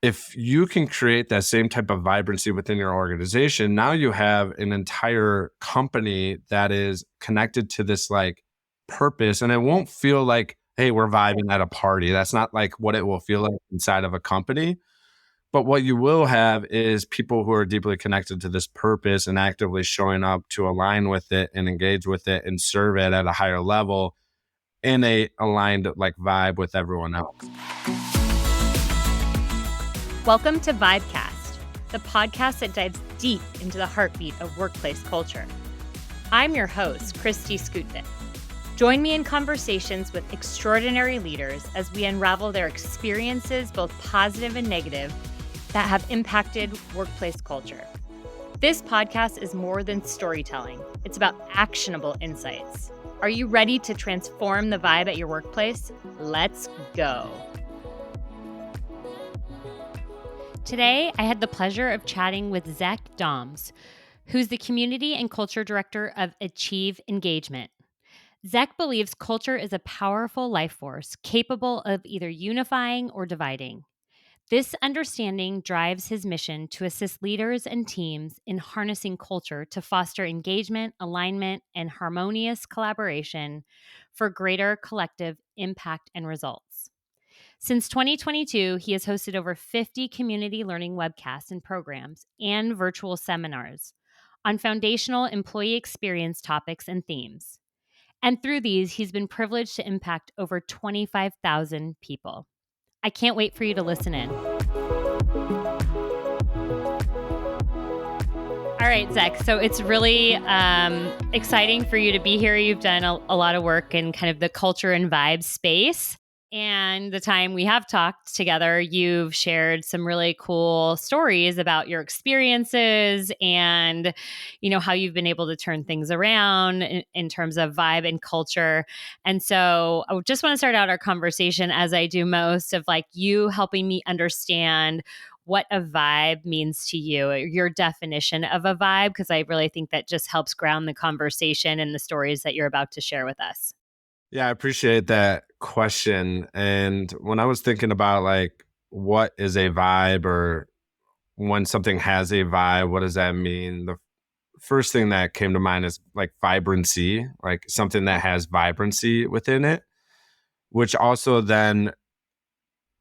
if you can create that same type of vibrancy within your organization, now you have an entire company that is connected to this like purpose, and it won't feel like, hey, we're vibing at a party. That's not like what it will feel like inside of a company. But what you will have is people who are deeply connected to this purpose and actively showing up to align with it and engage with it and serve it at a higher level in a aligned like vibe with everyone else. Welcome to Vibecast, the podcast that dives deep into the heartbeat of workplace culture. I'm your host, Kristi Skutvik. Join me in conversations with extraordinary leaders as we unravel their experiences, both positive and negative, that have impacted workplace culture. This podcast is more than storytelling. It's about actionable insights. Are you ready to transform the vibe at your workplace? Let's go. Today, I had the pleasure of chatting with Zech Dahms, who's the Community and Culture Director of Achieve Engagement. Zech believes culture is a powerful life force capable of either unifying or dividing. This understanding drives his mission to assist leaders and teams in harnessing culture to foster engagement, alignment, and harmonious collaboration for greater collective impact and results. Since 2022, he has hosted over 50 community learning webcasts and programs and virtual seminars on foundational employee experience topics and themes. And through these, he's been privileged to impact over 25,000 people. I can't wait for you to listen in. All right, Zech. So it's really exciting for you to be here. You've done a lot of work in kind of the culture and vibe space. And the time we have talked together, you've shared some really cool stories about your experiences and, how you've been able to turn things around in terms of vibe and culture. And so I just want to start out our conversation, as I do most, of like you helping me understand what a vibe means to you, your definition of a vibe, because I really think that just helps ground the conversation and the stories that you're about to share with us. Yeah, I appreciate that question. And when I was thinking about like what is a vibe, or when something has a vibe, what does that mean? The first thing that came to mind is like vibrancy, like something that has vibrancy within it, which also then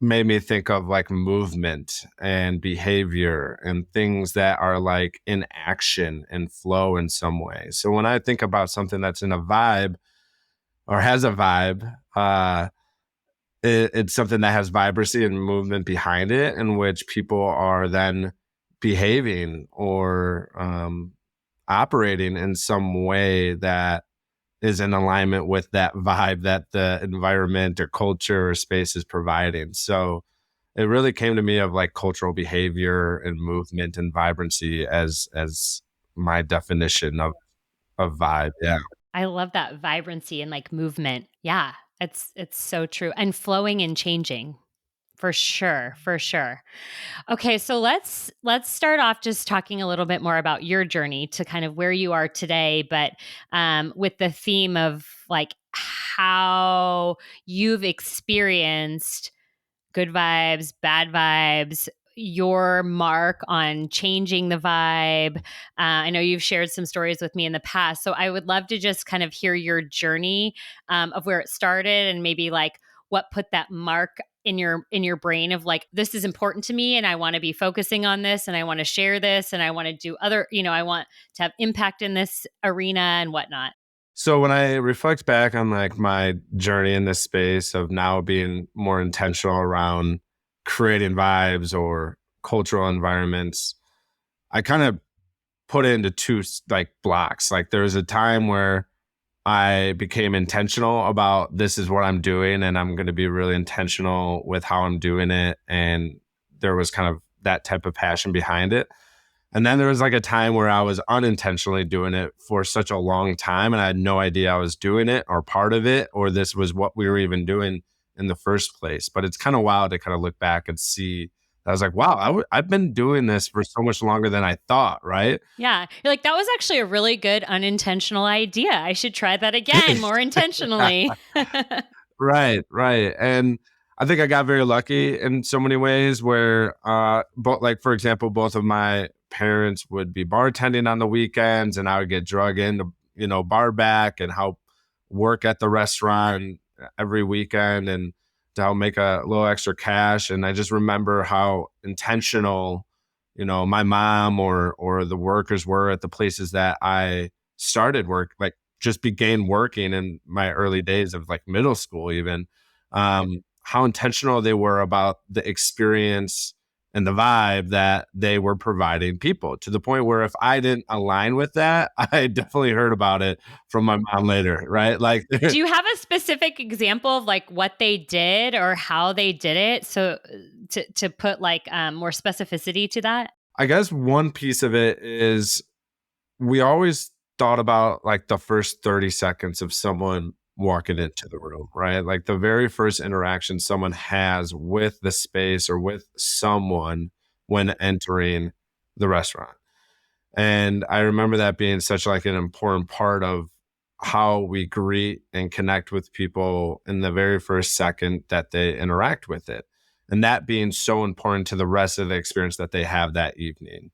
made me think of like movement and behavior and things that are like in action and flow in some way. So when I think about something that's in a vibe, or has a vibe, it's something that has vibrancy and movement behind it, in which people are then behaving or operating in some way that is in alignment with that vibe that the environment or culture or space is providing. So it really came to me of like cultural behavior and movement and vibrancy as my definition of vibe. Yeah. I love that vibrancy and like movement. Yeah, it's so true. And flowing and changing. For sure, for sure. Okay, so let's start off just talking a little bit more about your journey to kind of where you are today, but with the theme of like how you've experienced good vibes, bad vibes, your mark on changing the vibe. I know you've shared some stories with me in the past, so I would love to just kind of hear your journey of where it started and maybe like what put that mark in your brain of like, this is important to me and I want to be focusing on this and I want to share this and I want to do other, I want to have impact in this arena and whatnot. So when I reflect back on like my journey in this space of now being more intentional around creating vibes or cultural environments, I kind of put it into two like blocks. Like there was a time where I became intentional about this is what I'm doing and I'm going to be really intentional with how I'm doing it. And there was kind of that type of passion behind it. And then there was like a time where I was unintentionally doing it for such a long time and I had no idea I was doing it or part of it, or this was what we were even doing in the first place. But it's kind of wild to kind of look back and see. I was like, wow, I've been doing this for so much longer than I thought, right? Yeah. You're like, that was actually a really good unintentional idea. I should try that again more intentionally. Right. And I think I got very lucky in so many ways where, like, for example, both of my parents would be bartending on the weekends and I would get drug into, bar back and help work at the restaurant every weekend and to help make a little extra cash. And I just remember how intentional, my mom or the workers were at the places that I started work, like just began working in my early days of like middle school, even. How intentional they were about the experience and the vibe that they were providing people, to the point where if I didn't align with that, I definitely heard about it from my mom later, right? Like, Do you have a specific example of like what they did or how they did it? So to put like more specificity to that? I guess one piece of it is we always thought about like the first 30 seconds of someone walking into the room, right? Like the very first interaction someone has with the space or with someone when entering the restaurant. And I remember that being such like an important part of how we greet and connect with people in the very first second that they interact with it. And that being so important to the rest of the experience that they have that evening.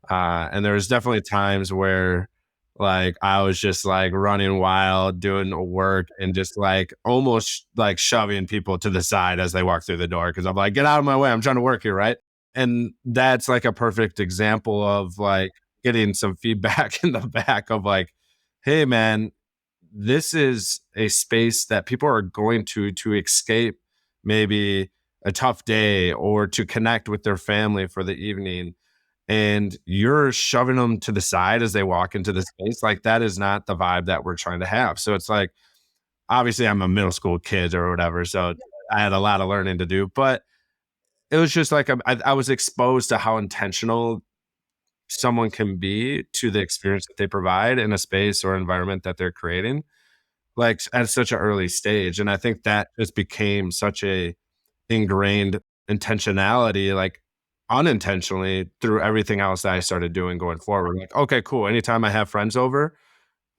And there was definitely times where like I was just like running wild, doing work and just like almost like shoving people to the side as they walk through the door. Cause I'm like, get out of my way. I'm trying to work here. Right. And that's like a perfect example of like getting some feedback in the back of like, hey man, this is a space that people are going to escape maybe a tough day or to connect with their family for the evening, and you're shoving them to the side as they walk into the space. Like that is not the vibe that we're trying to have. So it's like, obviously I'm a middle school kid or whatever, so I had a lot of learning to do, but it was just like I was exposed to how intentional someone can be to the experience that they provide in a space or environment that they're creating, like at such an early stage. And I think that just became such a ingrained intentionality, like unintentionally through everything else that I started doing going forward. Like, okay, cool. Anytime I have friends over,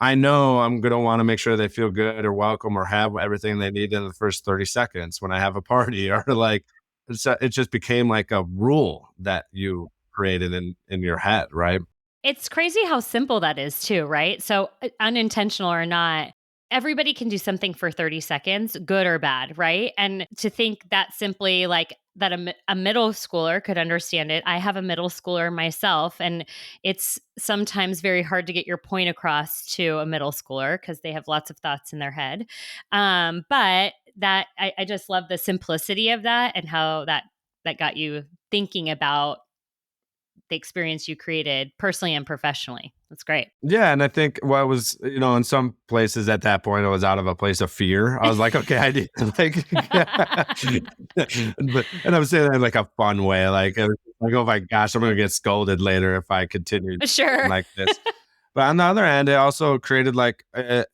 I know I'm going to want to make sure they feel good or welcome or have everything they need in the first 30 seconds when I have a party or like, it just became like a rule that you created in your head. Right. It's crazy how simple that is too, right? So unintentional or not, everybody can do something for 30 seconds, good or bad, right? And to think that simply like that a middle schooler could understand it. I have a middle schooler myself, and it's sometimes very hard to get your point across to a middle schooler because they have lots of thoughts in their head. But that I just love the simplicity of that and how that got you thinking about the experience you created personally and professionally. That's great. Yeah, and I think what was, in some places at that point, I was out of a place of fear. I was like, okay, I need like, and I was saying that in like a fun way, like, oh my gosh, I'm gonna get scolded later if I continue Sure. like this. But on the other hand, it also created like a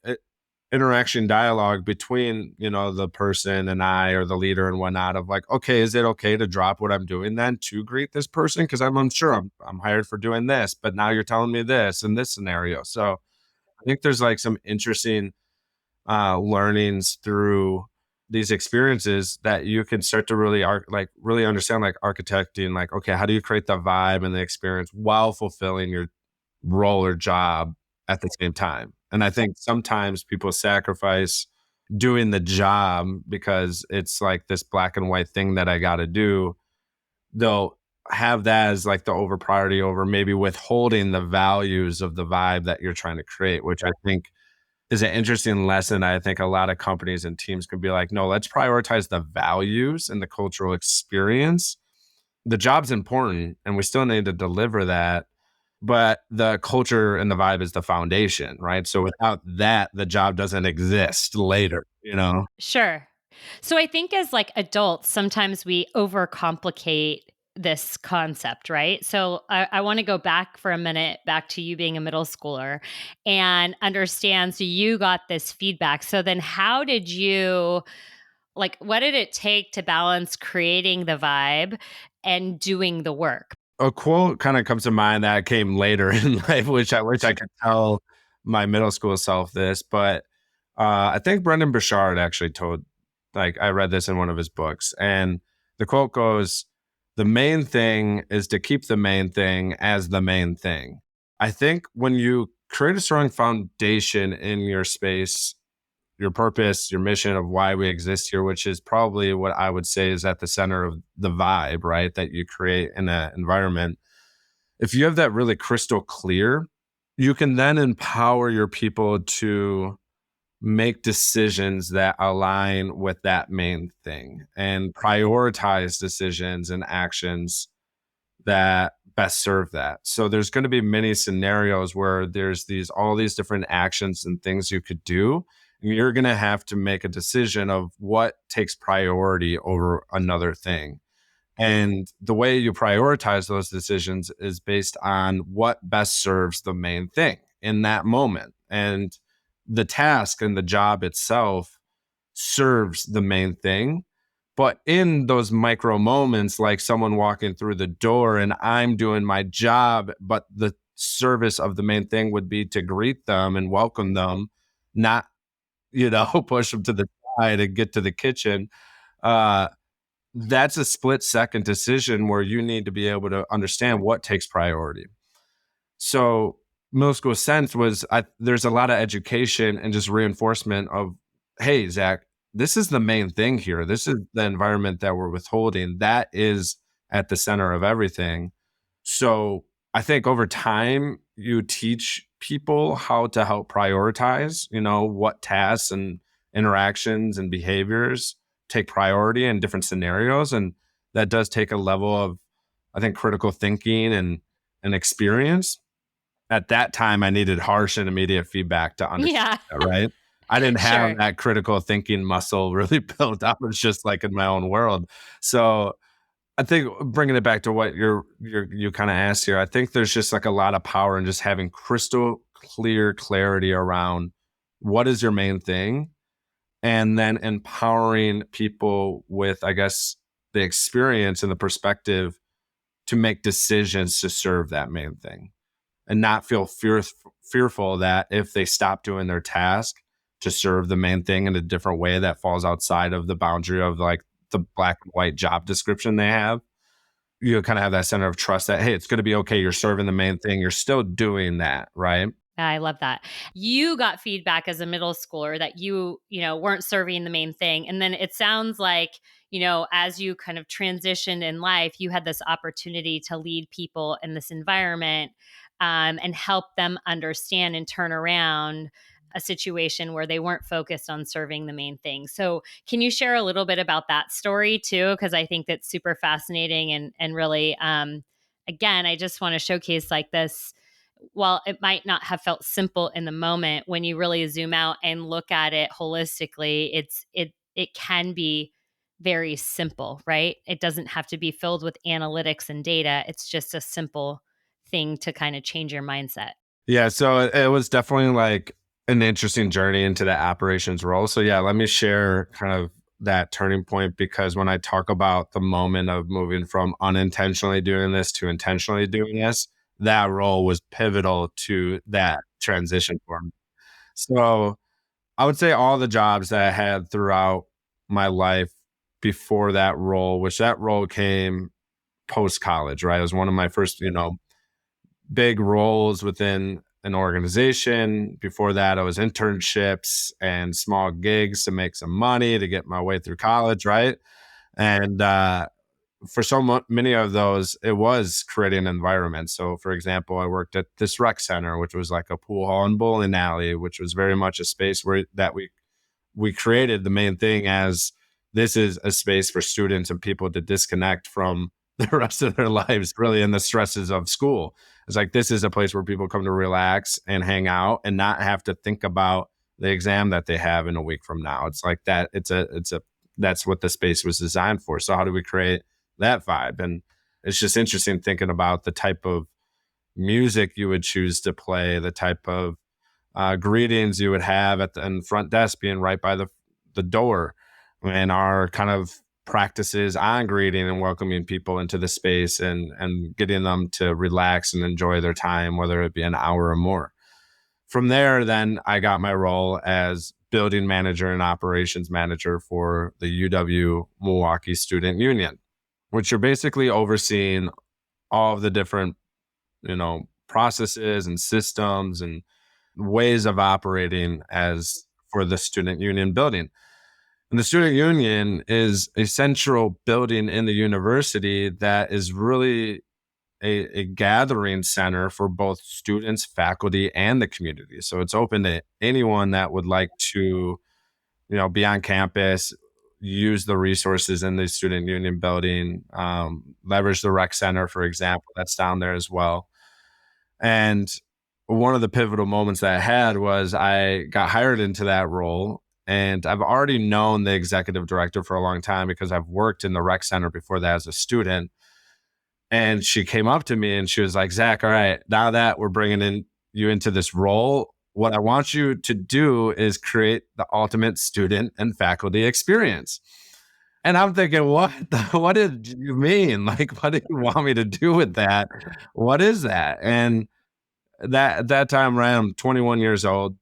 interaction dialogue between the person and I or the leader and whatnot of like, okay, is it okay to drop what I'm doing then to greet this person, because I'm unsure, I'm hired for doing this, but now you're telling me this in this scenario. So I think there's like some interesting learnings through these experiences that you can start to really really understand, like architecting, like, okay, how do you create the vibe and the experience while fulfilling your role or job at the same time. And I think sometimes people sacrifice doing the job because it's like this black and white thing that I got to do. They'll have that as like the over priority over maybe withholding the values of the vibe that you're trying to create, which I think is an interesting lesson. I think a lot of companies and teams can be like, no, let's prioritize the values and the cultural experience. The job's important and we still need to deliver that, but the culture and the vibe is the foundation, right? So without that, the job doesn't exist later. Sure. So I think as like adults, sometimes we overcomplicate this concept, right? So I want to go back for a minute, back to you being a middle schooler and understand. So you got this feedback. So then how did you, like, what did it take to balance creating the vibe and doing the work? A quote kind of comes to mind that came later in life, which I could tell my middle school self this, but I think Brendan Burchard actually told Like I read this in one of his books, and the quote goes, "The main thing is to keep the main thing as the main thing." I think when you create a strong foundation in your space, your purpose, your mission of why we exist here, which is probably what I would say is at the center of the vibe, right? That you create in an environment. If you have that really crystal clear, you can then empower your people to make decisions that align with that main thing and prioritize decisions and actions that best serve that. So there's going to be many scenarios where there's all these different actions and things you could do. And you're going to have to make a decision of what takes priority over another thing. And the way you prioritize those decisions is based on what best serves the main thing in that moment. And the task and the job itself serves the main thing. But in those micro moments, like someone walking through the door and I'm doing my job, but the service of the main thing would be to greet them and welcome them, not, push them to the side and get to the kitchen. Uh, that's a split second decision where you need to be able to understand what takes priority. So middle school sense was there's a lot of education and just reinforcement of, hey, Zach, this is the main thing here. This is the environment that we're withholding. That is at the center of everything. So I think over time, you teach people how to help prioritize, what tasks and interactions and behaviors take priority in different scenarios. And that does take a level of, I think, critical thinking and experience. At that time, I needed harsh and immediate feedback to understand Yeah. that, right? I didn't have Sure. that critical thinking muscle really built up. It's just like in my own world. So I think bringing it back to what you kind of asked here, I think there's just like a lot of power in just having crystal clear clarity around what is your main thing, and then empowering people with, I guess, the experience and the perspective to make decisions to serve that main thing and not feel fearful that if they stop doing their task to serve the main thing in a different way that falls outside of the boundary of like the black and white job description they have, you kind of have that center of trust that, hey, it's going to be okay. You're serving the main thing. You're still doing that, right? I love that. You got feedback as a middle schooler that weren't serving the main thing. And then it sounds like, as you kind of transitioned in life, you had this opportunity to lead people in this environment, and help them understand and turn around a situation where they weren't focused on serving the main thing. So can you share a little bit about that story too? Because I think that's super fascinating and really, again, I just want to showcase like this, while it might not have felt simple in the moment, when you really zoom out and look at it holistically, it can be very simple, right? It doesn't have to be filled with analytics and data. It's just a simple thing to kind of change your mindset. Yeah. So it was definitely like an interesting journey into the operations role. So yeah, let me share kind of that turning point, because when I talk about the moment of moving from unintentionally doing this to intentionally doing this, that role was pivotal to that transition for me. So I would say all the jobs that I had throughout my life before that role, which that role came post college, right? It was one of my first, big roles within an organization. Before that, it was internships and small gigs to make some money to get my way through college, right? And for many of those, it was creating an environment. So, for example, I worked at this rec center, which was like a pool hall and bowling alley, which was very much a space that we created the main thing as this is a space for students and people to disconnect from the rest of their lives, really, and the stresses of school. It's like, this is a place where people come to relax and hang out and not have to think about the exam that they have in a week from now. It's like that. That's what the space was designed for. So how do we create that vibe? And it's just interesting thinking about the type of music you would choose to play, the type of greetings you would have at the front desk being right by the door, and our kind of practices on greeting and welcoming people into the space and getting them to relax and enjoy their time, whether it be an hour or more. From there, then I got my role as building manager and operations manager for the UW Milwaukee Student Union, which you're basically overseeing all of the different, processes and systems and ways of operating as for the student union building. And the student union is a central building in the university that is really a gathering center for both students, faculty, and the community. So it's open to anyone that would like to, be on campus, use the resources in the student union building, leverage the rec center, for example, that's down there as well. And one of the pivotal moments that I had was I got hired into that role. And I've already known the executive director for a long time because I've worked in the rec center before that as a student. And she came up to me and she was like, Zach, all right, now that we're bringing you into this role, what I want you to do is create the ultimate student and faculty experience. And I'm thinking, what did you mean? Like, what do you want me to do with that? What is that? And at that time, right, I'm 21 years old.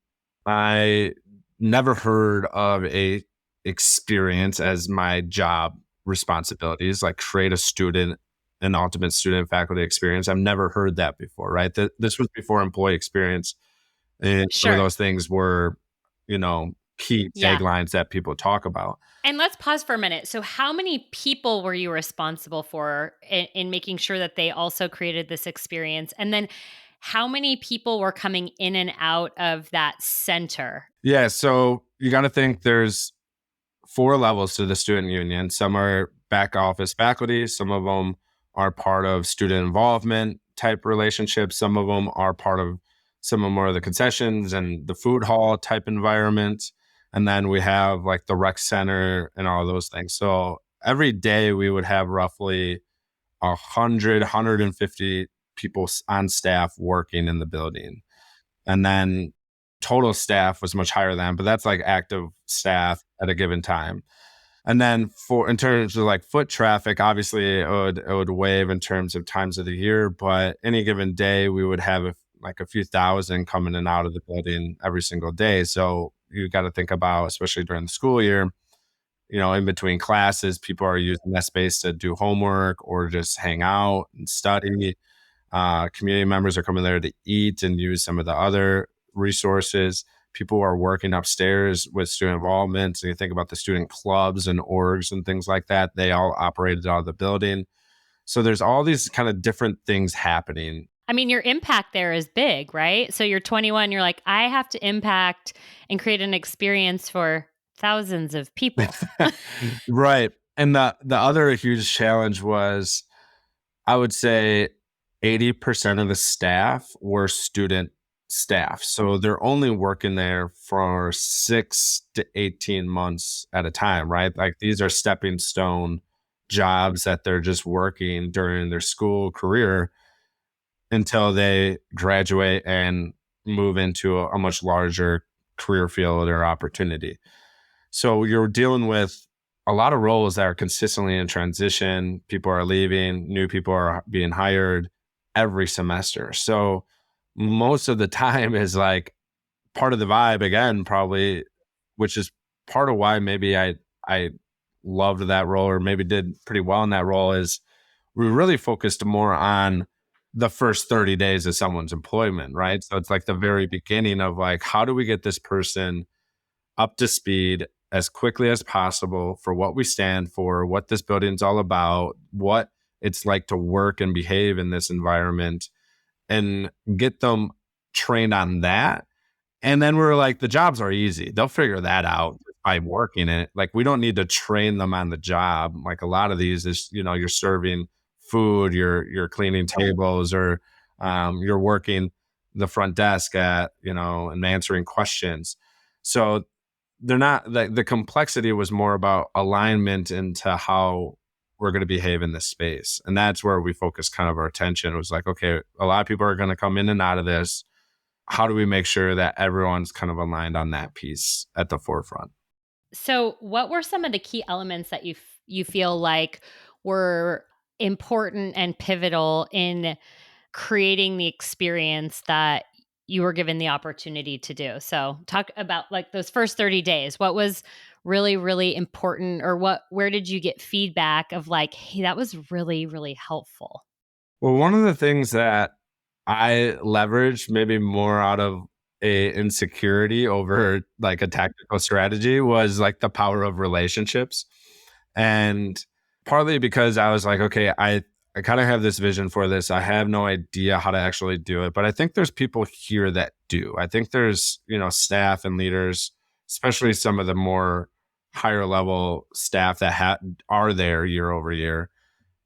I never heard of a experience as my job responsibilities, like create an ultimate student faculty experience. I've never heard that before, right? This was before employee experience. And some of Sure. those things were, key Yeah. taglines that people talk about. And let's pause for a minute. So, how many people were you responsible for in making sure that they also created this experience? And then, how many people were coming in and out of that center? Yeah. So you got to think there's 4 levels to the student union. Some are back office faculty. Some of them are part of student involvement type relationships. Some of them are part of some of more of the concessions and the food hall type environment. And then we have like the rec center and all of those things. So every day we would have roughly 150 people on staff working in the building. And then total staff was much higher than, but that's like active staff at a given time. And then for in terms of like foot traffic, obviously it would wave in terms of times of the year, but any given day we would have like a few thousand coming in and out of the building every single day. So you got to think about, especially during the school year, in between classes, people are using that space to do homework or just hang out and study. Community members are coming there to eat and use some of the other resources. People are working upstairs with student involvement. So you think about the student clubs and orgs and things like that. They all operated out of the building. So there's all these kind of different things happening. I mean, your impact there is big, right? So, you're 21, you're like, I have to impact and create an experience for thousands of people. Right. And the other huge challenge was, I would say 80% of the staff were student staff. So they're only working there for 6 to 18 months at a time, right? Like these are stepping stone jobs that they're just working during their school career until they graduate and move into a much larger career field or opportunity. So you're dealing with a lot of roles that are consistently in transition. People are leaving, new people are being hired every semester. So most of the time is like part of the vibe again, probably, which is part of why maybe I loved that role or maybe did pretty well in that role is we really focused more on the first 30 days of someone's employment, right? So it's like the very beginning of like, how do we get this person up to speed as quickly as possible for what we stand for, what this building's all about, what it's like to work and behave in this environment, and get them trained on that. And then we're like, the jobs are easy. They'll figure that out by working it. Like we don't need to train them on the job. Like a lot of these is, you're serving food, you're cleaning tables, or you're working the front desk and answering questions. So they're not the complexity was more about alignment into how we're going to behave in this space. And that's where we focused kind of our attention. It was like, okay, a lot of people are going to come in and out of this. How do we make sure that everyone's kind of aligned on that piece at the forefront? So, what were some of the key elements that you feel like were important and pivotal in creating the experience that you were given the opportunity to do. So talk about like those first 30 days. What was really, really important, or where did you get feedback of like, hey, that was really, really helpful? Well, one of the things that I leveraged maybe more out of a insecurity over like a tactical strategy was like the power of relationships. And partly because I was like, okay, I kind of have this vision for this. I have no idea how to actually do it, but I think there's people here that do. I think there's, staff and leaders, especially some of the more higher level staff that are there year over year,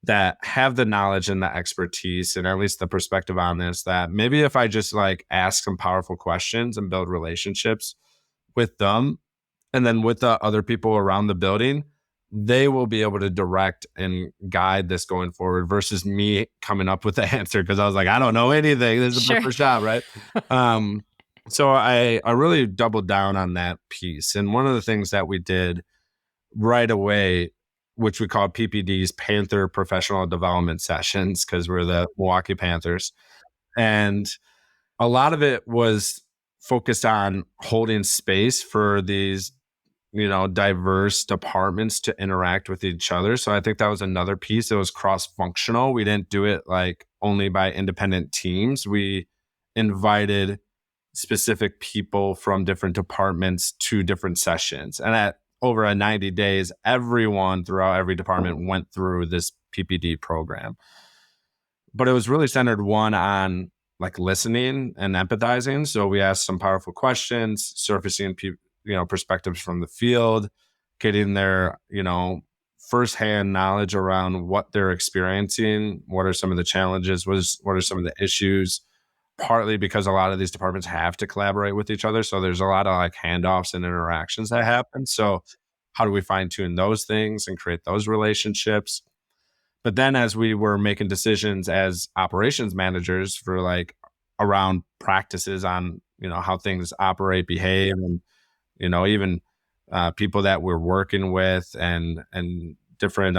that have the knowledge and the expertise and at least the perspective on this, that maybe if I just like ask some powerful questions and build relationships with them and then with the other people around the building, they will be able to direct and guide this going forward versus me coming up with the answer because I was like, I don't know anything. This is my Sure. first job, right? um, so I really doubled down on that piece. And one of the things that we did right away, which we call PPDs, Panther Professional Development Sessions, because we're the Milwaukee Panthers. And a lot of it was focused on holding space for these, diverse departments to interact with each other. So I think that was another piece. It was cross functional. We didn't do it like only by independent teams. We invited specific people from different departments to different sessions. And at over a 90 days, everyone throughout every department went through this PPD program. But it was really centered on like listening and empathizing. So we asked some powerful questions, surfacing perspectives from the field, getting their, firsthand knowledge around what they're experiencing, what are some of the challenges, what are some of the issues, partly because a lot of these departments have to collaborate with each other. So there's a lot of like handoffs and interactions that happen. So how do we fine tune those things and create those relationships? But then as we were making decisions as operations managers for like around practices on, how things operate, behave, and, even people that we're working with and different,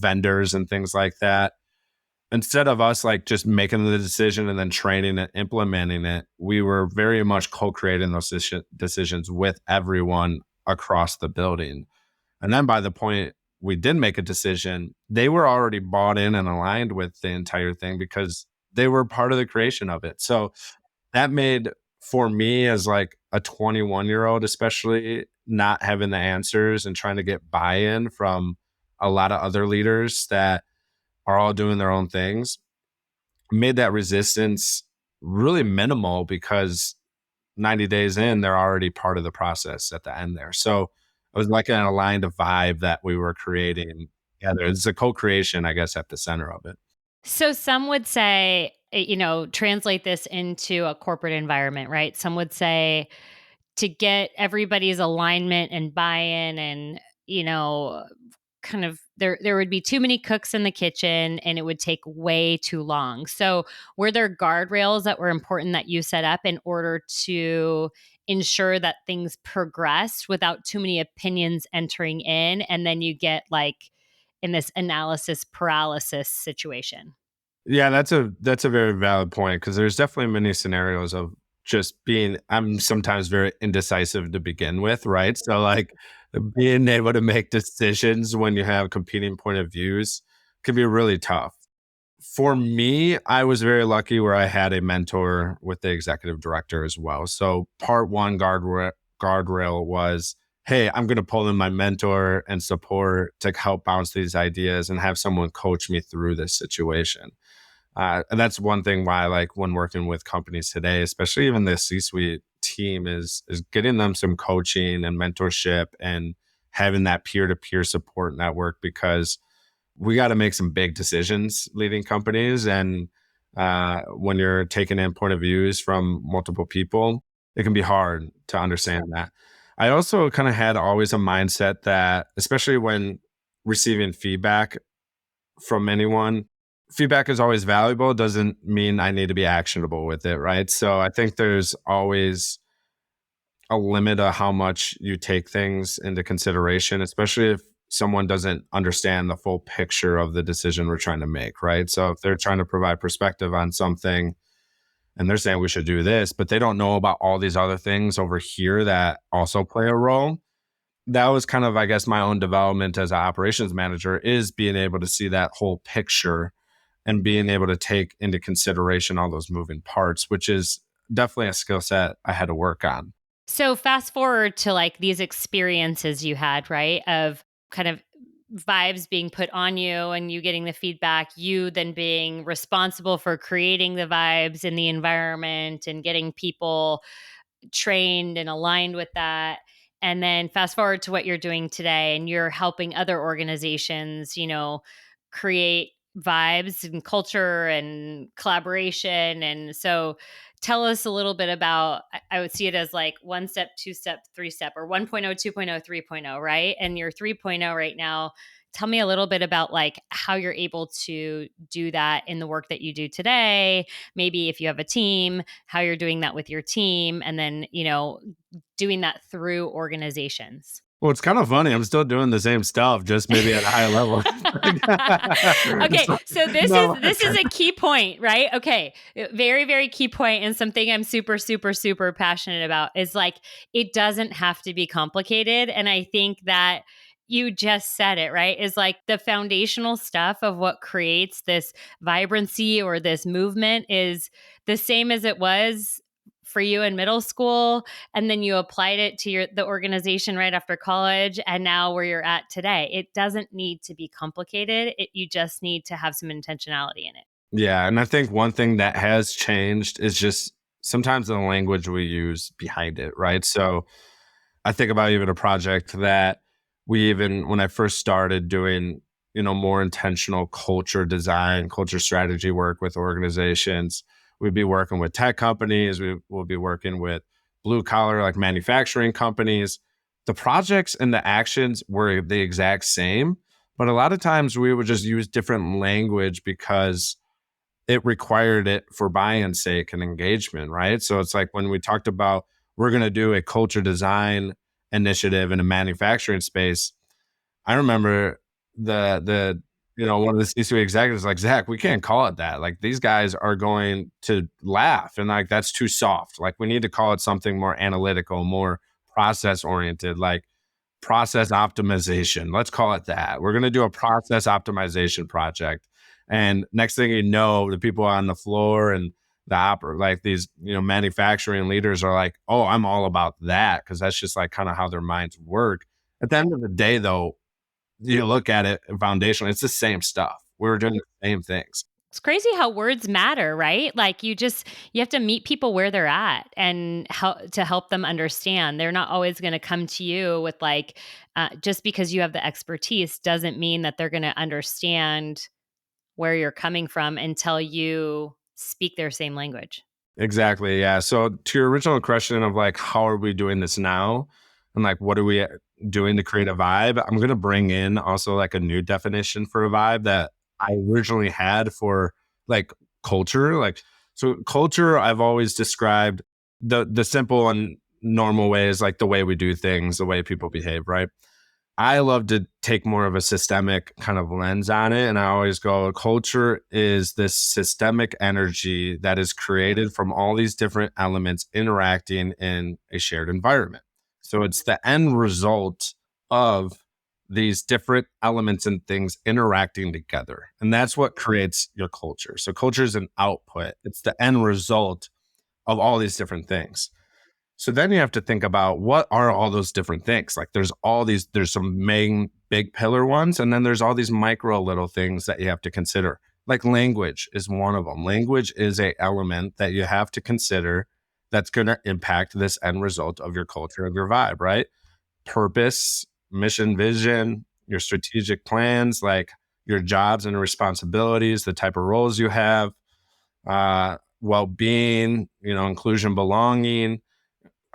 vendors and things like that, instead of us like just making the decision and then training and implementing it, we were very much co-creating those decisions with everyone across the building. And then by the point we did make a decision, they were already bought in and aligned with the entire thing because they were part of the creation of it. So that made, for me as like a 21-year-old, especially not having the answers and trying to get buy-in from a lot of other leaders that are all doing their own things, made that resistance really minimal because 90 days in, they're already part of the process at the end there. So it was like an aligned vibe that we were creating together. It's a co-creation, I guess, at the center of it. So some would say, translate this into a corporate environment, right? Some would say to get everybody's alignment and buy-in and, kind of there would be too many cooks in the kitchen and it would take way too long. So were there guardrails that were important that you set up in order to ensure that things progressed without too many opinions entering in and then you get like in this analysis paralysis situation? Yeah, that's a very valid point because there's definitely many scenarios of just being, I'm sometimes very indecisive to begin with, right? So like being able to make decisions when you have competing point of views can be really tough. For me, I was very lucky where I had a mentor with the executive director as well. So part one guardrail was, hey, I'm going to pull in my mentor and support to help bounce these ideas and have someone coach me through this situation. And that's one thing why, like, when working with companies today, especially even the C-suite team, is getting them some coaching and mentorship and having that peer-to-peer support network, because we got to make some big decisions leading companies. And when you're taking in point of views from multiple people, it can be hard to understand that. I also kind of had always a mindset that, especially when receiving feedback from anyone, feedback is always valuable. It doesn't mean I need to be actionable with it, right? So I think there's always a limit of how much you take things into consideration, especially if someone doesn't understand the full picture of the decision we're trying to make, right? So if they're trying to provide perspective on something and they're saying we should do this, but they don't know about all these other things over here that also play a role. That was kind of, I guess, my own development as an operations manager, is being able to see that whole picture and being able to take into consideration all those moving parts, which is definitely a skill set I had to work on. So fast forward to like these experiences you had, right? Of kind of vibes being put on you and you getting the feedback, you then being responsible for creating the vibes in the environment and getting people trained and aligned with that. And then fast forward to what you're doing today and you're helping other organizations, create vibes and culture and collaboration. And so tell us a little bit about, I would see it as like one step, two step, three step, or 1.0, 2.0, 3.0, right? And you're 3.0 right now. Tell me a little bit about like how you're able to do that in the work that you do today. Maybe if you have a team, how you're doing that with your team, and then, doing that through organizations. Well, it's kind of funny. I'm still doing the same stuff, just maybe at a higher level. Okay, So, so this no. is a key point, right? Okay, very very key point, and something I'm super super super passionate about is like it doesn't have to be complicated, and I think that you just said it, right? Is like the foundational stuff of what creates this vibrancy or this movement is the same as it was for you in middle school, and then you applied it to the organization right after college, and now where you're at today. It doesn't need to be complicated. You just need to have some intentionality in it. Yeah. And I think one thing that has changed is just sometimes the language we use behind it, right? So I think about even a project that when I first started doing, more intentional culture design, culture strategy work with organizations, we'd be working with tech companies, we will be working with blue collar, like manufacturing companies. The projects and the actions were the exact same, but a lot of times we would just use different language because it required it for buy-in's sake and engagement, right? So it's like when we talked about we're going to do a culture design initiative in a manufacturing space, I remember one of the C-suite executives like, Zach, we can't call it that. Like these guys are going to laugh and like that's too soft. Like we need to call it something more analytical, more process oriented, like process optimization. Let's call it that. We're going to do a process optimization project. And next thing you know, the people on the floor and like these, manufacturing leaders are like, oh, I'm all about that. Cause that's just like kind of how their minds work. At the end of the day, though, you look at it foundationally, it's the same stuff. We were doing the same things. It's crazy how words matter, right? Like you have to meet people where they're at and help them understand. They're not always going to come to you with like, just because you have the expertise doesn't mean that they're going to understand where you're coming from until you speak their same language. Exactly. Yeah. So to your original question of like, how are we doing this now? And like, what are we doing to create a vibe? I'm going to bring in also like a new definition for a vibe that I originally had for like culture. Like, so culture, I've always described the simple and normal ways, like the way we do things, the way people behave, right? I love to take more of a systemic kind of lens on it. And I always go, culture is this systemic energy that is created from all these different elements interacting in a shared environment. So it's the end result of these different elements and things interacting together. And that's what creates your culture. So culture is an output, it's the end result of all these different things. So then you have to think about what are all those different things? Like there's some main big pillar ones, and then there's all these micro little things that you have to consider. Like language is one of them. Language is a element that you have to consider that's going to impact this end result of your culture, of your vibe, right? Purpose, mission, vision, your strategic plans, like your jobs and responsibilities, the type of roles you have, well-being, inclusion, belonging,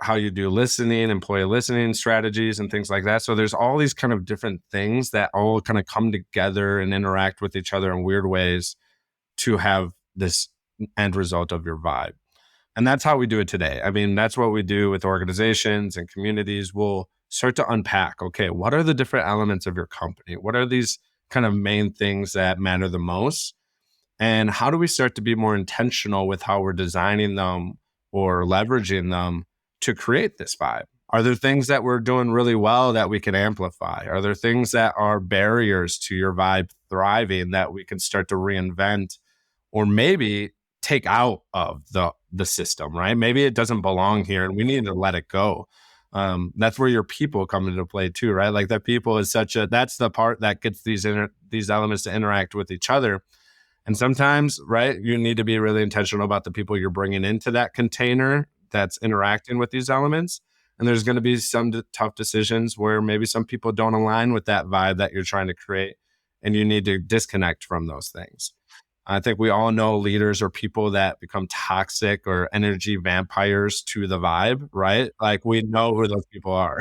how you do listening, employee listening strategies and things like that. So there's all these kind of different things that all kind of come together and interact with each other in weird ways to have this end result of your vibe. And that's how we do it today. I mean, that's what we do with organizations and communities. We'll start to unpack, okay, what are the different elements of your company? What are these kind of main things that matter the most? And how do we start to be more intentional with how we're designing them or leveraging them to create this vibe? Are there things that we're doing really well that we can amplify? Are there things that are barriers to your vibe thriving that we can start to reinvent or maybe take out of the system, right? Maybe it doesn't belong here and we need to let it go. That's where your people come into play too, right? Like that people is that's the part that gets these elements to interact with each other. And sometimes, right, you need to be really intentional about the people you're bringing into that container that's interacting with these elements. And there's going to be some tough decisions where maybe some people don't align with that vibe that you're trying to create, and you need to disconnect from those things. I think we all know leaders or people that become toxic or energy vampires to the vibe, right? Like we know who those people are.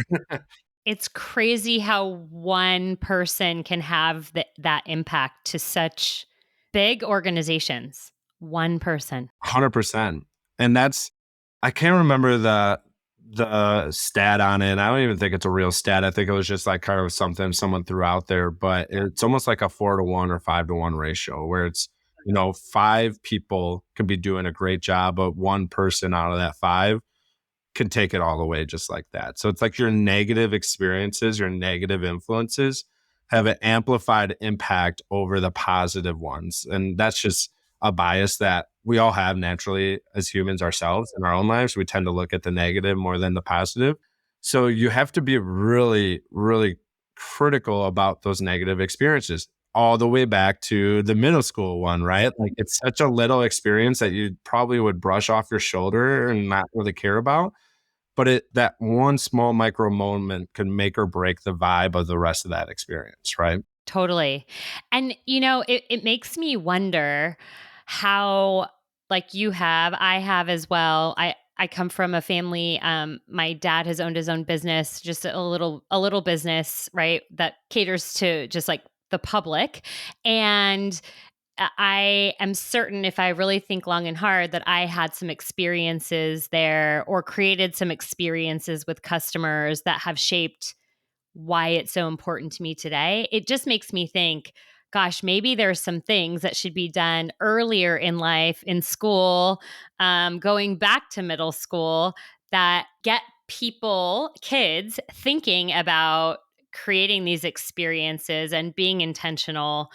It's crazy how one person can have that impact to such big organizations. One person. 100%. And I can't remember the stat on it. I don't even think it's a real stat. I think it was just like kind of something someone threw out there, but it's almost like a 4-to-1 or 5-to-1 ratio where it's, 5 people could be doing a great job, but one person out of that 5 can take it all away just like that. So it's like your negative experiences, your negative influences have an amplified impact over the positive ones. And that's just a bias that we all have naturally as humans ourselves in our own lives. We tend to look at the negative more than the positive. So you have to be really, really critical about those negative experiences all the way back to the middle school one, right? Like it's such a little experience that you probably would brush off your shoulder and not really care about. But that one small micro moment can make or break the vibe of the rest of that experience, right? Totally. And, it makes me wonder how, like I have as well. I come from a family. My dad has owned his own business, just a little business, right? That caters to just like the public. And I am certain if I really think long and hard that I had some experiences there or created some experiences with customers that have shaped why it's so important to me today. It just makes me think, gosh, maybe there's some things that should be done earlier in life, in school, going back to middle school, that get kids thinking about creating these experiences and being intentional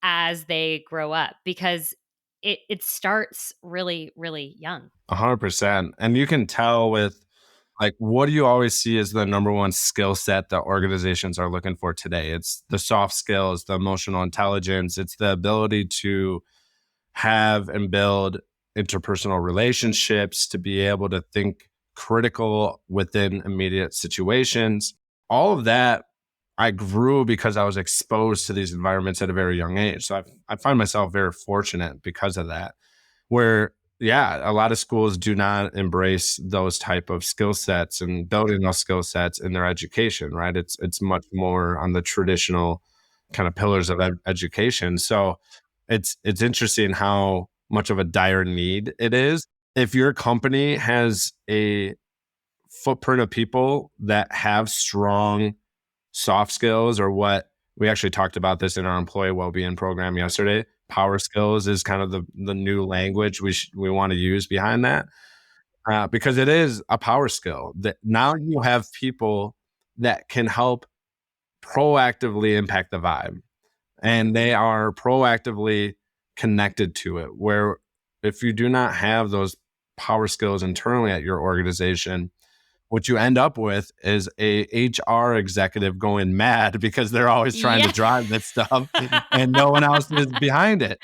as they grow up because it starts really, really young. 100%. And you can tell with like, what do you always see as the number one skill set that organizations are looking for today? It's the soft skills, the emotional intelligence, it's the ability to have and build interpersonal relationships, to be able to think critical within immediate situations. All of that I grew because I was exposed to these environments at a very young age. So I find myself very fortunate because of that. Where, yeah, a lot of schools do not embrace those type of skill sets and building those skill sets in their education, right? It's much more on the traditional kind of pillars of education. So it's interesting how much of a dire need it is. If your company has a footprint of people that have strong soft skills, or what we actually talked about this in our employee well-being program yesterday, power skills is kind of the new language we want to use behind that, because it is a power skill that now you have people that can help proactively impact the vibe, and they are proactively connected to it, where if you do not have those power skills internally at your organization, what you end up with is a HR executive going mad because they're always trying to Yeah. drive this stuff and no one else is behind it.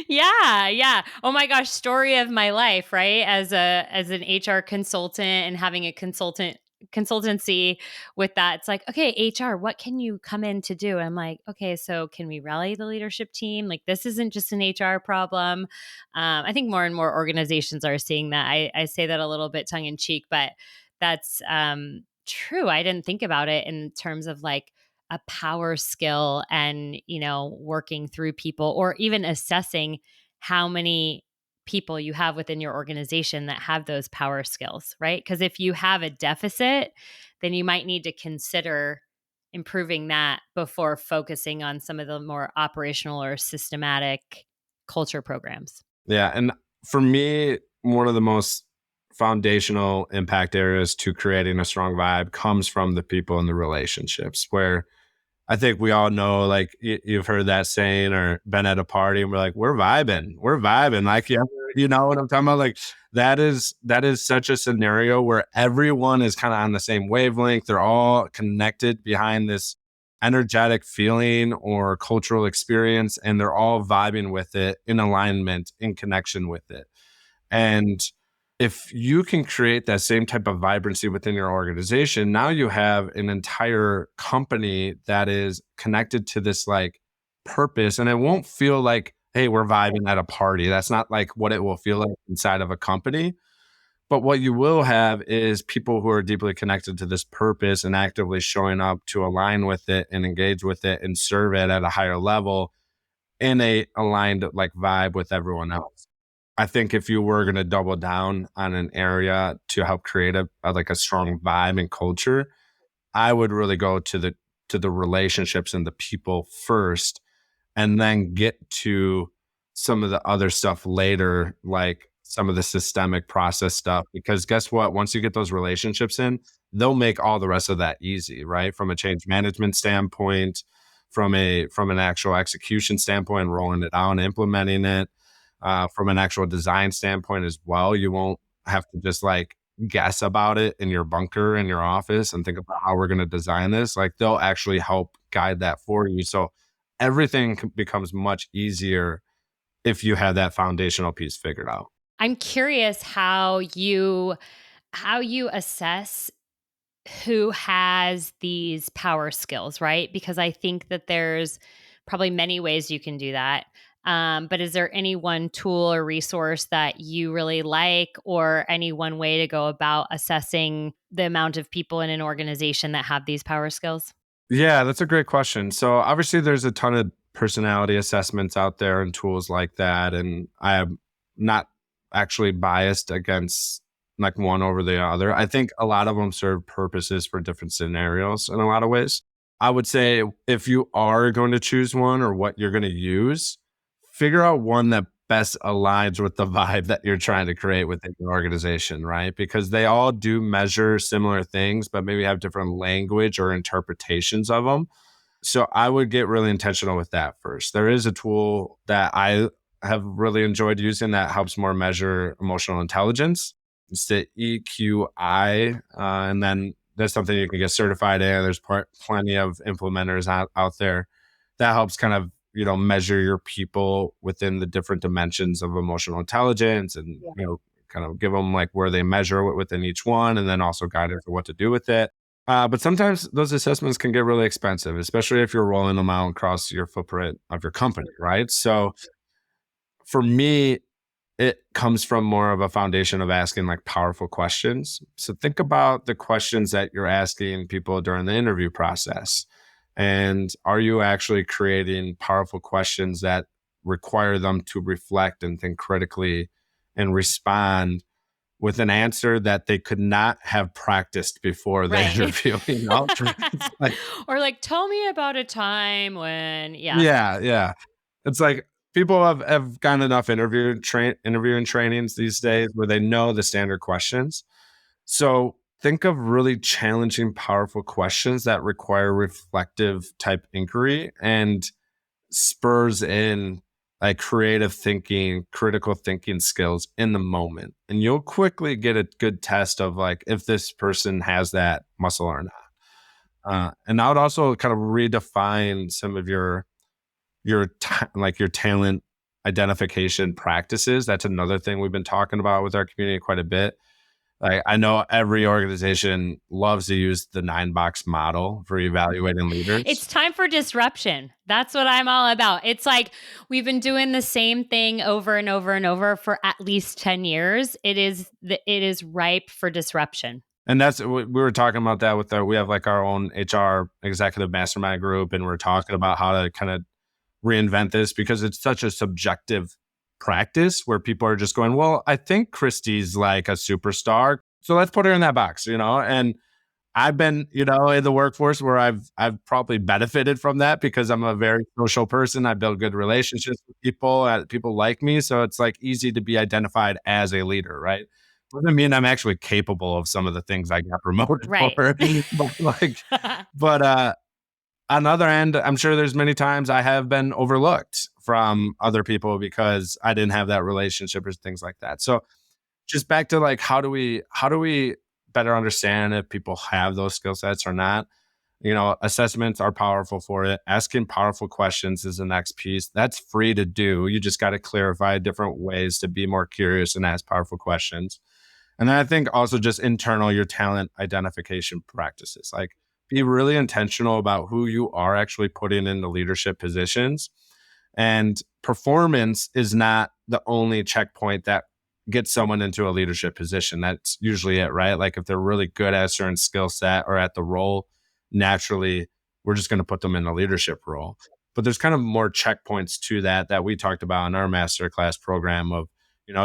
Yeah, yeah. Oh my gosh, story of my life, right? As an HR consultant and having a consultancy with that. It's like, okay, HR, what can you come in to do? I'm like, okay, so can we rally the leadership team? Like this isn't just an HR problem. I think more and more organizations are seeing that. I say that a little bit tongue in cheek, but that's true. I didn't think about it in terms of like a power skill and, working through people or even assessing how many people you have within your organization that have those power skills, right? Because if you have a deficit, then you might need to consider improving that before focusing on some of the more operational or systematic culture programs? Yeah. And for me, one of the most foundational impact areas to creating a strong vibe comes from the people and the relationships, where I think we all know, like, you've heard that saying or been at a party and we're like, we're vibing. Like, yeah, you know what I'm talking about? Like, that is such a scenario where everyone is kind of on the same wavelength. They're all connected behind this energetic feeling or cultural experience, and they're all vibing with it, in alignment, in connection with it. And if you can create that same type of vibrancy within your organization, now you have an entire company that is connected to this like purpose. And it won't feel like, hey, we're vibing at a party. That's not like what it will feel like inside of a company. But what you will have is people who are deeply connected to this purpose and actively showing up to align with it and engage with it and serve it at a higher level in a aligned like vibe with everyone else. I think if you were going to double down on an area to help create like a strong vibe and culture, I would really go to the relationships and the people first, and then get to some of the other stuff later, like some of the systemic process stuff. Because guess what? Once you get those relationships in, they'll make all the rest of that easy, right? From a change management standpoint, from an actual execution standpoint, rolling it out and implementing it, from an actual design standpoint as well. You won't have to just like guess about it in your bunker in your office and think about how we're going to design this. Like, they'll actually help guide that for you. So everything becomes much easier if you have that foundational piece figured out. I'm curious how you assess who has these power skills, right? Because I think that there's probably many ways you can do that. But is there any one tool or resource that you really like, or any one way to go about assessing the amount of people in an organization that have these power skills? Yeah, that's a great question. So obviously there's a ton of personality assessments out there and tools like that. And I am not actually biased against like one over the other. I think a lot of them serve purposes for different scenarios in a lot of ways. I would say if you are going to choose one or what you're going to use, figure out one that best aligns with the vibe that you're trying to create within your organization, right? Because they all do measure similar things, but maybe have different language or interpretations of them. So I would get really intentional with that first. There is a tool that I have really enjoyed using that helps more measure emotional intelligence. It's the EQI, and then that's something you can get certified in. There's plenty of implementers out there that helps kind of measure your people within the different dimensions of emotional intelligence, and kind of give them like where they measure it within each one, and then also guidance for what to do with it. But sometimes those assessments can get really expensive, especially if you're rolling them out across your footprint of your company, right? So for me, it comes from more of a foundation of asking like powerful questions. So think about the questions that you're asking people during the interview process. And are you actually creating powerful questions that require them to reflect and think critically and respond with an answer that they could not have practiced before the Right. interview? It's like, Or like, tell me about a time when, yeah. yeah, yeah. It's like people have gotten enough interviewing trainings these days where they know the standard questions. So think of really challenging, powerful questions that require reflective type inquiry and spurs in like creative thinking, critical thinking skills in the moment. And you'll quickly get a good test of like if this person has that muscle or not. And I would also kind of redefine some of like your talent identification practices. That's another thing we've been talking about with our community quite a bit. Like, I know every organization loves to use the 9-box model for evaluating leaders. It's time for disruption. That's what I'm all about. It's like we've been doing the same thing over and over and over for at least 10 years. It is ripe for disruption. And that's, we were talking about that we have like our own HR executive mastermind group, and we're talking about how to kind of reinvent this because it's such a subjective practice where people are just going, well, I think Kristi's like a superstar, so let's put her in that box, And I've been, in the workforce where I've probably benefited from that because I'm a very social person. I build good relationships with people. People like me, so it's like easy to be identified as a leader, right? Doesn't mean I'm actually capable of some of the things I got promoted for, Right. but but on the other end, I'm sure there's many times I have been overlooked from other people because I didn't have that relationship or things like that. So just back to like how do we better understand if people have those skill sets or not? Assessments are powerful for it. Asking powerful questions is the next piece. That's free to do. You just got to clarify different ways to be more curious and ask powerful questions. And then I think also just internal your talent identification practices. Like be really intentional about who you are actually putting into leadership positions. And performance is not the only checkpoint that gets someone into a leadership position. That's usually it, right? Like if they're really good at a certain skill set or at the role, naturally, we're just going to put them in a leadership role. But there's kind of more checkpoints to that we talked about in our masterclass program of,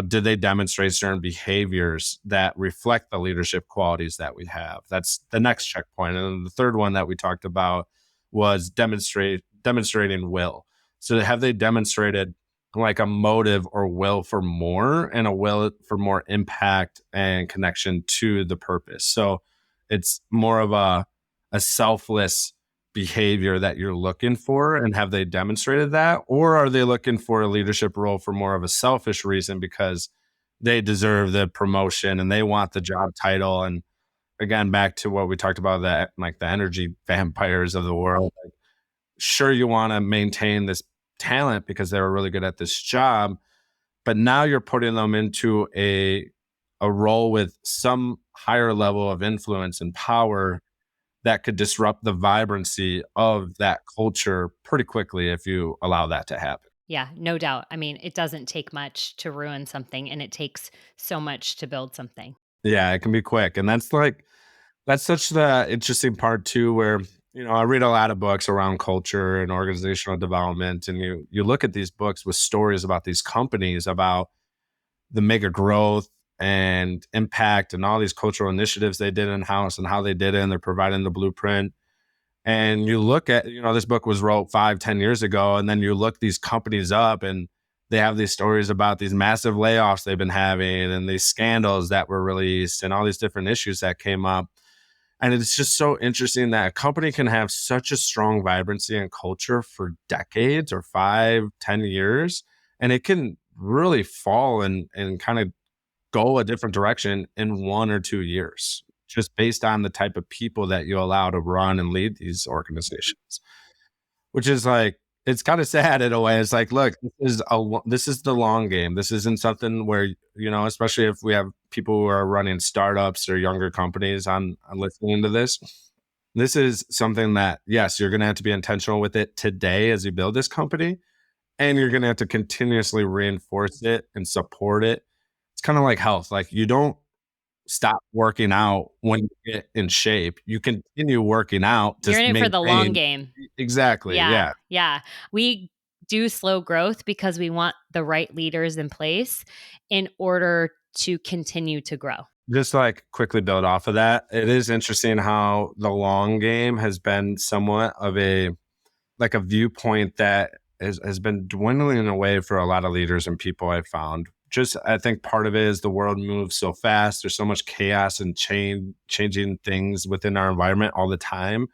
did they demonstrate certain behaviors that reflect the leadership qualities that we have? That's the next checkpoint. And then the third one that we talked about was demonstrating will. So have they demonstrated like a motive or will for more and a will for more impact and connection to the purpose? So it's more of a selfless behavior that you're looking for, and have they demonstrated that? Or are they looking for a leadership role for more of a selfish reason because they deserve the promotion and they want the job title? And again, back to what we talked about, that like the energy vampires of the world. Like, sure, you want to maintain this talent because they were really good at this job, but now you're putting them into a role with some higher level of influence and power that could disrupt the vibrancy of that culture pretty quickly if you allow that to happen. Yeah, no doubt. I mean, it doesn't take much to ruin something, and it takes so much to build something. Yeah, it can be quick. And that's such the interesting part too, where, I read a lot of books around culture and organizational development. And you look at these books with stories about these companies, about the mega growth and impact and all these cultural initiatives they did in house and how they did it, and they're providing the blueprint. And you look at, this book was wrote 5-10 years ago, and then you look these companies up and they have these stories about these massive layoffs they've been having and these scandals that were released and all these different issues that came up. And it's just so interesting that a company can have such a strong vibrancy and culture for decades or 5-10 years, and it can really fall and kind of go a different direction in 1 or 2 years, just based on the type of people that you allow to run and lead these organizations. Which is like, it's kind of sad in a way. It's like, look, this is the long game. This isn't something where, especially if we have people who are running startups or younger companies on listening to this. This is something that, yes, you're going to have to be intentional with it today as you build this company, and you're going to have to continuously reinforce it and support it. It's kind of like health. Like you don't stop working out when you get in shape. You continue working out to You're in it for the long maintain. game. Exactly. Yeah. Yeah. We do slow growth because we want the right leaders in place in order to continue to grow. Just like quickly build off of that. It is interesting how the long game has been somewhat of a viewpoint that has been dwindling away for a lot of leaders and people I've found. Just, I think part of it is the world moves so fast. There's so much chaos and changing things within our environment all the time.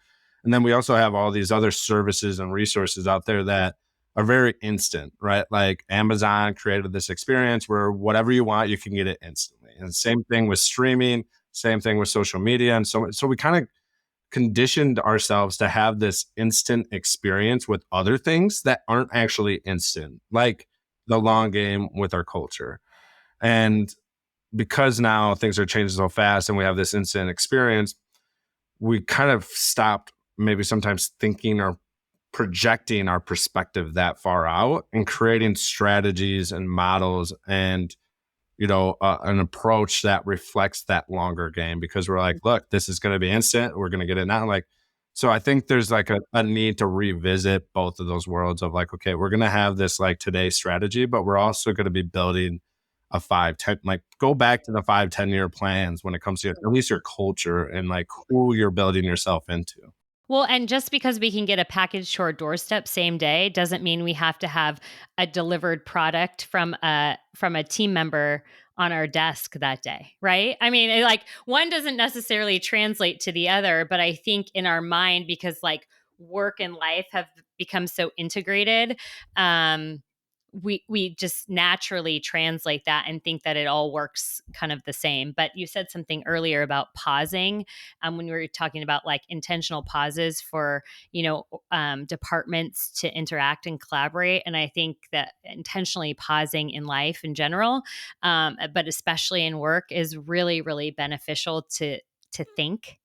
And then we also have all these other services and resources out there that are very instant, right? Like Amazon created this experience where whatever you want, you can get it instantly. And same thing with streaming, same thing with social media. And so we kind of conditioned ourselves to have this instant experience with other things that aren't actually instant, like the long game with our culture. And because now things are changing so fast and we have this instant experience, we kind of stopped maybe sometimes thinking or projecting our perspective that far out and creating strategies and models and an approach that reflects that longer game, because we're like, look, this is going to be instant. We're going to get it now. So I think there's like a need to revisit both of those worlds of like, okay, we're going to have this like today strategy, but we're also going to be building a 5, 10, like go back to the 5, 10 year plans when it comes to at least your culture and like who you're building yourself into. Well, and just because we can get a package to our doorstep same day doesn't mean we have to have a delivered product from a team member on our desk that day, right? I mean, like one doesn't necessarily translate to the other, but I think in our mind, because like work and life have become so integrated, we just naturally translate that and think that it all works kind of the same. But you said something earlier about pausing, when we were talking about like intentional pauses for departments to interact and collaborate. And I think that intentionally pausing in life in general, but especially in work, is really really beneficial to think,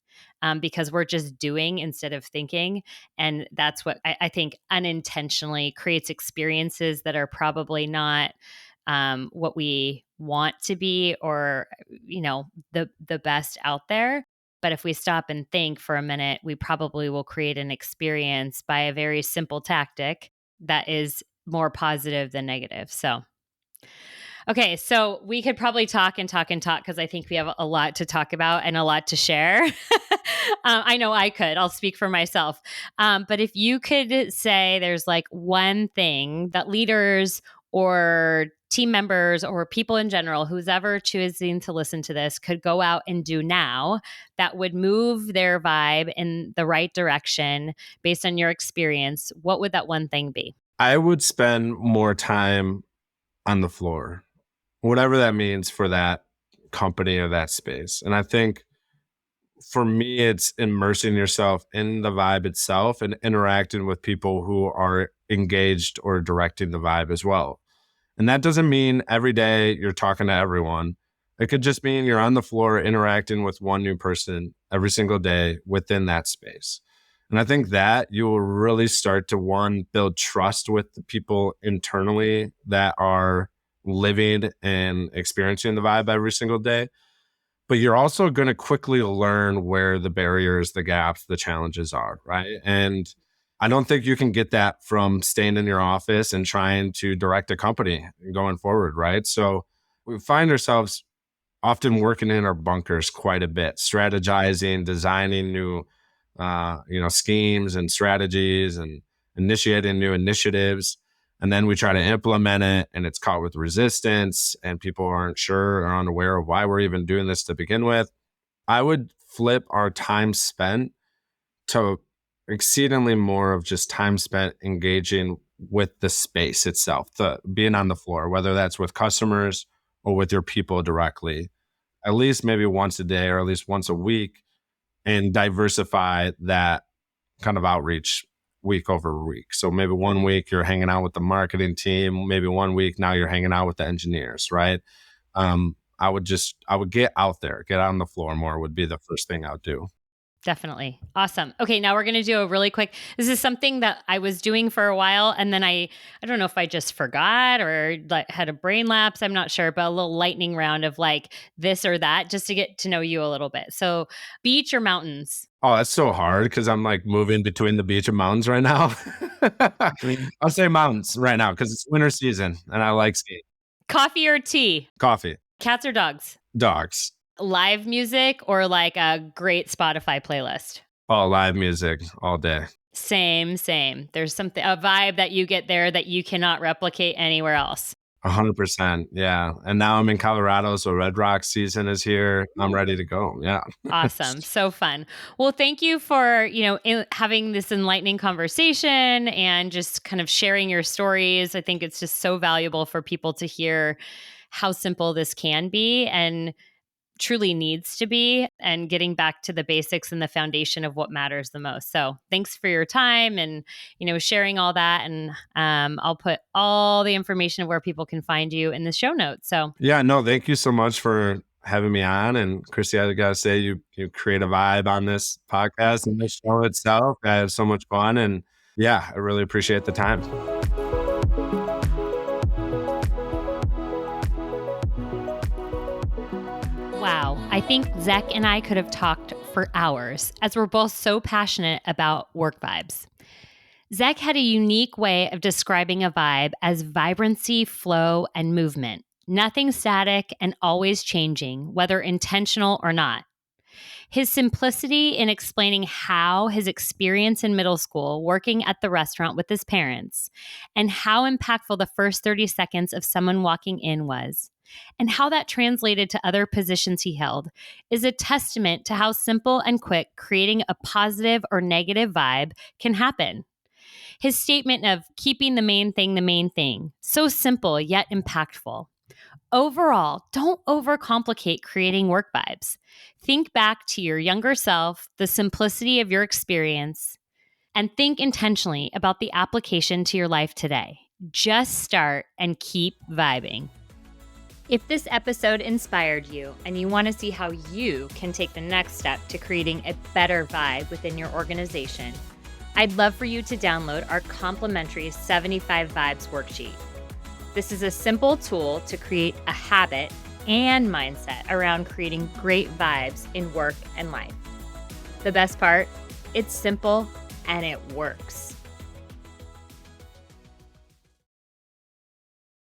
because we're just doing instead of thinking. And that's what I think unintentionally creates experiences that are probably not what we want to be, or the best out there. But if we stop and think for a minute, we probably will create an experience by a very simple tactic that is more positive than negative. So okay, so we could probably talk and talk and talk, because I think we have a lot to talk about and a lot to share. I know I could. I'll speak for myself. But if you could say there's like one thing that leaders or team members or people in general, who's ever choosing to listen to this, could go out and do now that would move their vibe in the right direction based on your experience, what would that one thing be? I would spend more time on the floor, whatever that means for that company or that space. And I think for me, it's immersing yourself in the vibe itself and interacting with people who are engaged or directing the vibe as well. And that doesn't mean every day you're talking to everyone. It could just mean you're on the floor interacting with one new person every single day within that space. And I think that you will really start to, one, build trust with the people internally that are living and experiencing the vibe every single day. But you're also going to quickly learn where the barriers, the gaps, the challenges are, right? And I don't think you can get that from staying in your office and trying to direct a company going forward, right? So we find ourselves often working in our bunkers quite a bit, strategizing, designing new, schemes and strategies, and initiating new initiatives. And then we try to implement it, and it's caught with resistance, and people aren't sure or unaware of why we're even doing this to begin with. I would flip our time spent to exceedingly more of just time spent engaging with the space itself, the being on the floor, whether that's with customers or with your people directly, at least maybe once a day or at least once a week, and diversify that kind of outreach week over week. So maybe one week you're hanging out with the marketing team, maybe one week now you're hanging out with the engineers, right? I would get out there, get on the floor more would be the first thing I would do. Definitely. Awesome. Okay, now we're going to do a really quick. This is something that I was doing for a while, and then I don't know if I just forgot or like had a brain lapse, I'm not sure, but a little lightning round of like this or that, just to get to know you a little bit. So, beach or mountains? Oh, that's so hard because I'm like moving between the beach and mountains right now. I'll say mountains right now because it's winter season and I like skiing. Coffee or tea? Coffee. Cats or dogs? Dogs. Live music or like a great Spotify playlist? Oh, live music all day. Same. There's a vibe that you get there that you cannot replicate anywhere else. 100%. Yeah. And now I'm in Colorado, so Red Rock season is here. I'm ready to go. Yeah. Awesome. So fun. Well, thank you for, having this enlightening conversation and just kind of sharing your stories. I think it's just so valuable for people to hear how simple this can be and truly needs to be, and getting back to the basics and the foundation of what matters the most. So thanks for your time and, sharing all that. And I'll put all the information of where people can find you in the show notes. So yeah, no, thank you so much for having me on. And Kristi, I gotta say, you create a vibe on this podcast and the show itself. I have so much fun, and yeah, I really appreciate the time. Wow. I think Zech and I could have talked for hours, as we're both so passionate about work vibes. Zech had a unique way of describing a vibe as vibrancy, flow, and movement. nothing static and always changing, whether intentional or not. His simplicity in explaining how his experience in middle school working at the restaurant with his parents and how impactful the first 30 seconds of someone walking in was, and how that translated to other positions he held, is a testament to how simple and quick creating a positive or negative vibe can happen. His statement of keeping the main thing, so simple yet impactful. Overall, don't overcomplicate creating work vibes. Think back to your younger self, the simplicity of your experience, and think intentionally about the application to your life today. Just start and keep vibing. If this episode inspired you and you want to see how you can take the next step to creating a better vibe within your organization, I'd love for you to download our complimentary 75 Vibes worksheet. This is a simple tool to create a habit and mindset around creating great vibes in work and life. The best part, it's simple and it works.